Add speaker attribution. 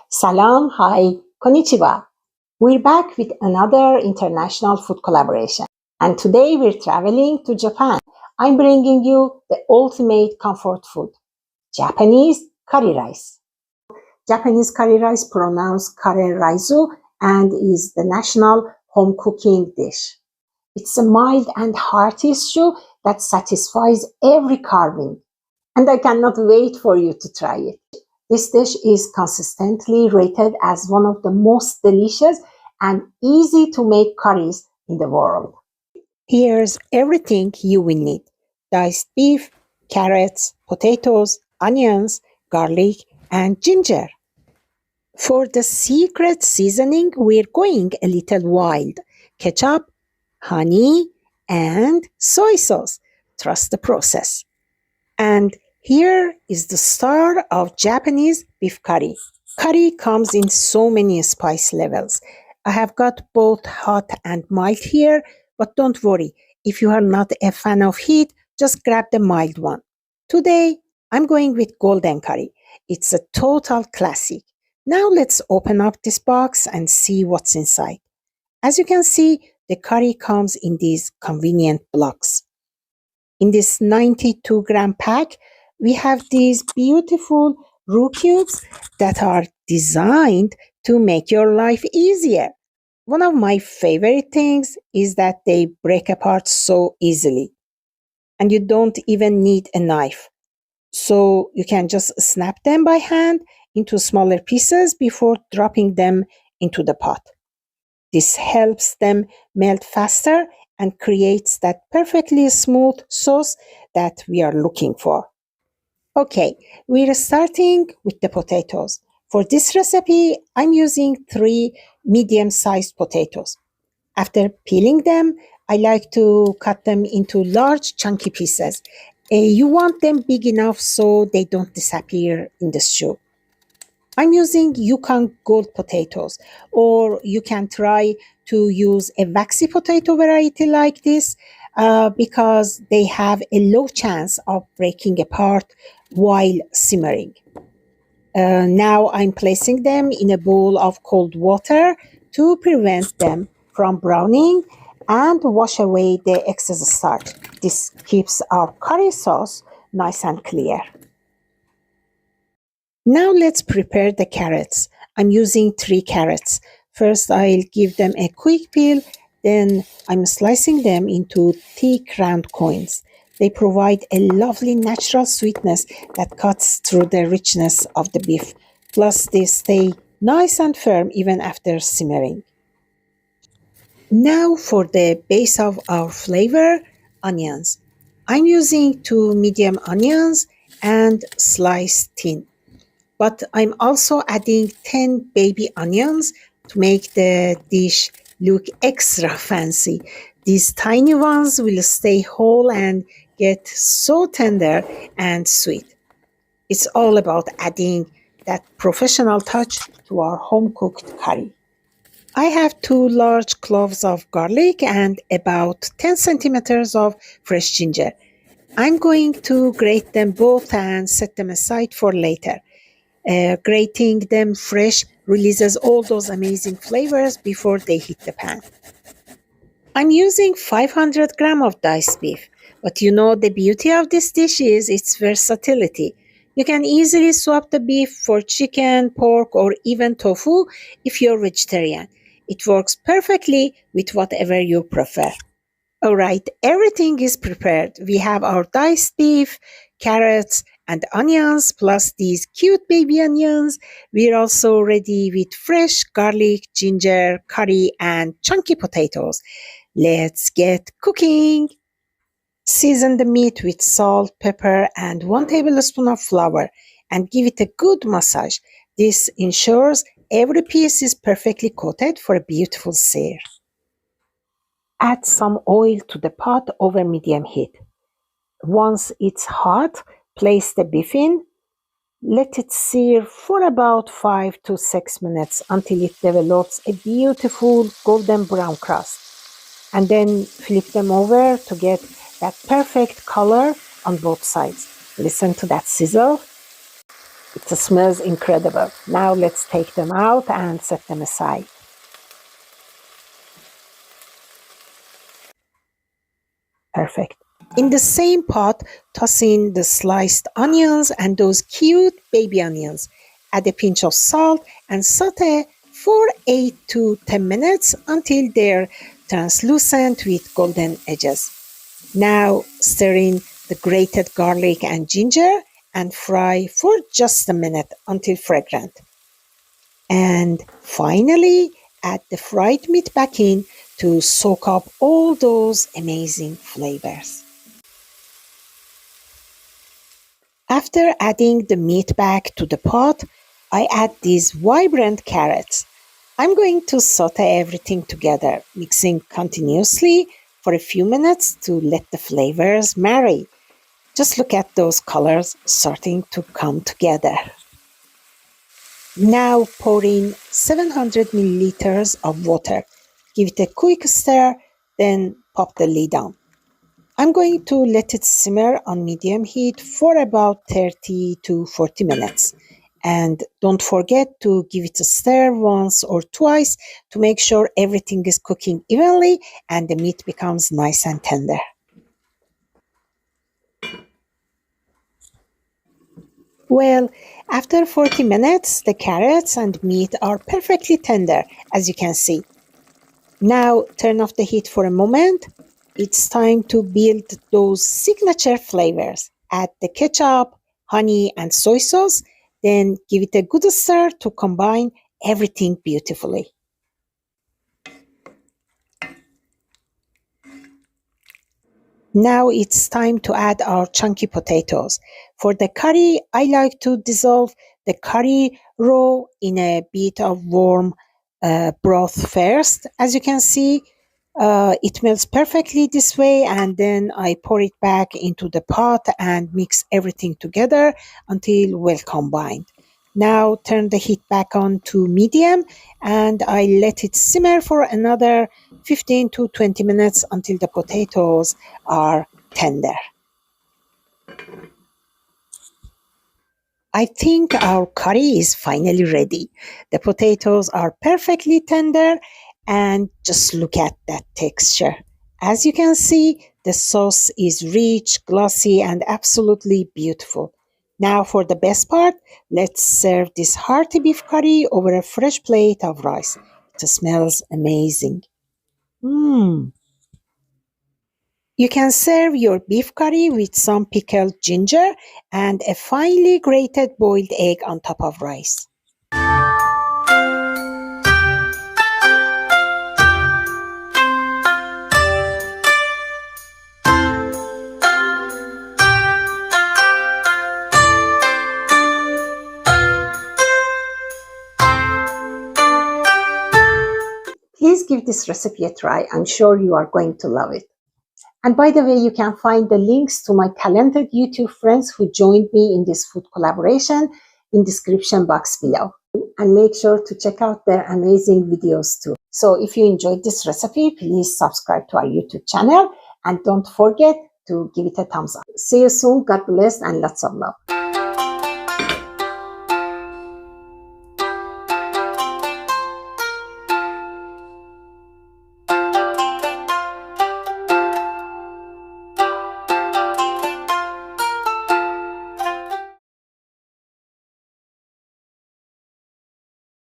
Speaker 1: Salam, hi, konnichiwa. We're back with another international food collaboration. And today we're traveling to Japan. I'm bringing you the ultimate comfort food, Japanese curry rice. Japanese curry rice pronounced Karē Raisu and is the national home cooking dish. It's a mild and hearty stew that satisfies every carving. And I cannot wait for you to try it. This dish is consistently rated as one of the most delicious and easy to make curries in the world. Here's everything you will need: diced beef, carrots, potatoes, onions, garlic, and ginger. For the secret seasoning, we're going a little wild. Ketchup, honey, and soy sauce. Trust the process. And here is the star of Japanese beef curry. Curry comes in so many spice levels. I have got both hot and mild here, but don't worry. If you are not a fan of heat, just grab the mild one. Today, I'm going with golden curry. It's a total classic. Now let's open up this box and see what's inside. As you can see, the curry comes in these convenient blocks. In this 92-gram pack, we have these beautiful roux cubes that are designed to make your life easier. One of my favorite things is that they break apart so easily, and you don't even need a knife. So you can just snap them by hand into smaller pieces before dropping them into the pot. This helps them melt faster and creates that perfectly smooth sauce that we are looking for. Okay, we're starting with the potatoes. For this recipe, I'm using 3 medium-sized potatoes. After peeling them, I like to cut them into large chunky pieces. You want them big enough so they don't disappear in the stew. I'm using Yukon Gold potatoes, or you can try to use a waxy potato variety like this because they have a low chance of breaking apart while simmering. Now I'm placing them in a bowl of cold water to prevent them from browning and wash away the excess starch. This keeps our curry sauce nice and clear. Now let's prepare the carrots. I'm using 3 carrots. First, I'll give them a quick peel, then I'm slicing them into thick round coins. They provide a lovely natural sweetness that cuts through the richness of the beef. Plus, they stay nice and firm even after simmering. Now for the base of our flavor, onions. I'm using 2 medium onions and sliced thin. But I'm also adding 10 baby onions to make the dish look extra fancy. These tiny ones will stay whole and get so tender and sweet. It's all about adding that professional touch to our home-cooked curry. I have 2 large cloves of garlic and about 10 centimeters of fresh ginger. I'm going to grate them both and set them aside for later. Grating them fresh releases all those amazing flavors before they hit the pan. I'm using 500 grams of diced beef, but you know the beauty of this dish is its versatility. You can easily swap the beef for chicken, pork, or even tofu if you're vegetarian. It works perfectly with whatever you prefer. Alright, everything is prepared. We have our diced beef, carrots, and onions, plus these cute baby onions. We're also ready with fresh garlic, ginger, curry, and chunky potatoes. Let's get cooking. Season the meat with salt, pepper, and 1 tablespoon of flour, and give it a good massage. This ensures every piece is perfectly coated for a beautiful sear. Add some oil to the pot over medium heat. Once it's hot, place the beef in. Let it sear for about 5 to 6 minutes until it develops a beautiful golden brown crust. And then flip them over to get that perfect color on both sides. Listen to that sizzle. It smells incredible. Now let's take them out and set them aside. Perfect. In the same pot, toss in the sliced onions and those cute baby onions. Add a pinch of salt and saute for 8 to 10 minutes until they're translucent with golden edges. Now stir in the grated garlic and ginger and fry for just a minute until fragrant. And finally, add the fried meat back in to soak up all those amazing flavors. After adding the meat back to the pot, I add these vibrant carrots. I'm going to saute everything together, mixing continuously for a few minutes to let the flavors marry. Just look at those colors starting to come together. Now pour in 700 milliliters of water. Give it a quick stir, then pop the lid on. I'm going to let it simmer on medium heat for about 30 to 40 minutes. And don't forget to give it a stir once or twice to make sure everything is cooking evenly and the meat becomes nice and tender. Well, after 40 minutes, the carrots and meat are perfectly tender, as you can see. Now, turn off the heat for a moment. It's time to build those signature flavors. Add the ketchup, honey, and soy sauce. Then give it a good stir to combine everything beautifully. Now it's time to add our chunky potatoes. For the curry, I like to dissolve the curry roux in a bit of warm broth first. As you can see, it melts perfectly this way, and then I pour it back into the pot and mix everything together until well combined. Now turn the heat back on to medium and I let it simmer for another 15 to 20 minutes until the potatoes are tender. I think our curry is finally ready. The potatoes are perfectly tender and just look at that texture. As you can see, the sauce is rich, glossy, and absolutely beautiful. Now for the best part, let's serve this hearty beef curry over a fresh plate of rice. It smells amazing. You can serve your beef curry with some pickled ginger and a finely grated boiled egg on top of rice. Please give this recipe a try. I'm sure you are going to love it. And by the way, you can find the links to my talented YouTube friends who joined me in this food collaboration in the description box below. And make sure to check out their amazing videos too. So if you enjoyed this recipe, please subscribe to our YouTube channel and don't forget to give it a thumbs up. See you soon. God bless and lots of love.